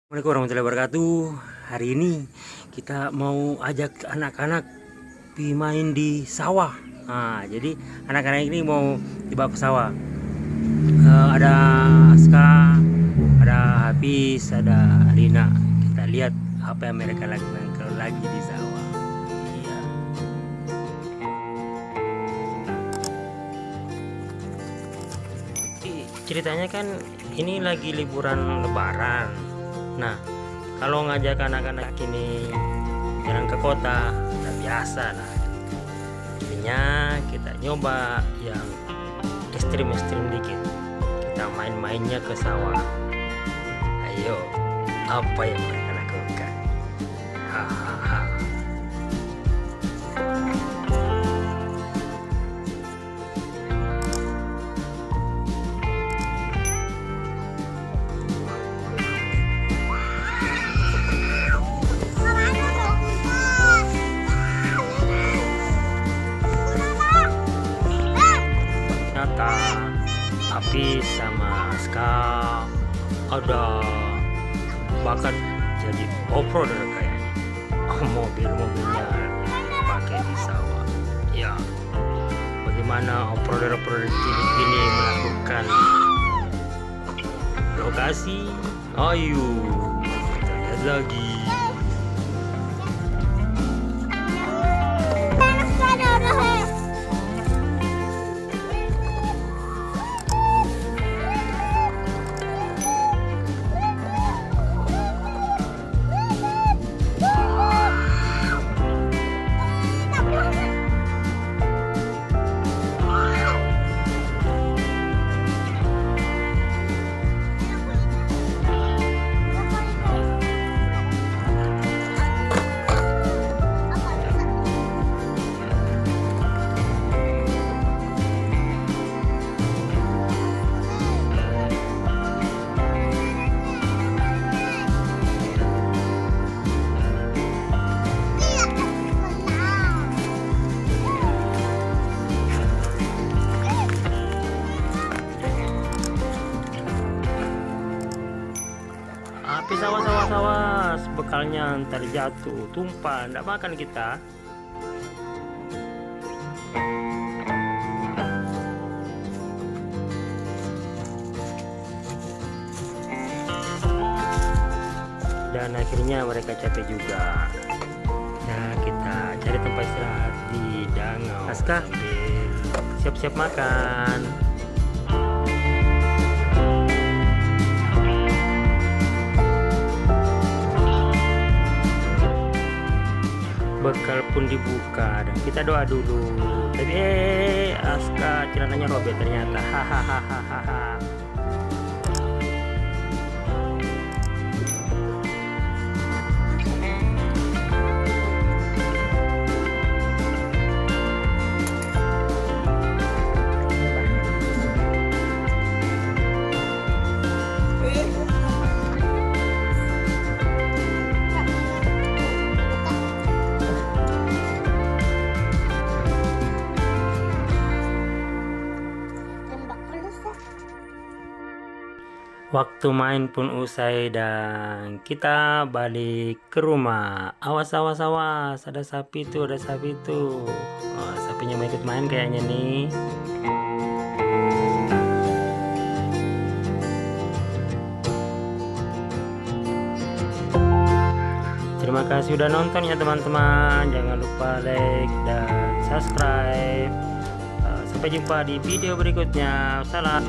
Assalamualaikum warahmatullahi wabarakatuh. Hari ini kita mau ajak anak-anak main di sawah. Nah, jadi anak-anak ini mau dibawa ke sawah. Ada Aska, ada Hafiz, ada Rina. Kita lihat apa yang mereka lakukan kalau lagi di sawah. Iya. Ceritanya kan ini lagi liburan Lebaran. Nah, kalau ngajak anak-anak ini jalan ke kota, udah biasa lah. Jadinya kita nyoba yang ekstrim-ekstrim dikit. Kita main-mainnya ke sawah. Ayo, apa yang mereka lakukan? Hahaha. Ternyata Hafiz sama Aska ada bakat jadi off-roader kayaknya. Mobil-mobilnya pakai di sawah. Ya, bagaimana off-roader cilik ini melakukan lokasi? Ayo kita lihat lagi. Api sawah, bekalnya ntar jatuh, tumpah, ndak makan kita. Dan akhirnya mereka capek juga. Nah, kita cari tempat istirahat di danau. Aska, siap-siap makan. Bekal pun dibuka dan kita doa dulu. Tapi Aska celananya robek ternyata. Hahaha. Waktu main pun usai dan kita balik ke rumah. Awas, ada sapi tuh, Oh, sapinya mau ikut main kayaknya nih. Terima kasih udah nonton ya teman-teman. Jangan lupa like dan subscribe. Sampai jumpa di video berikutnya. Salam.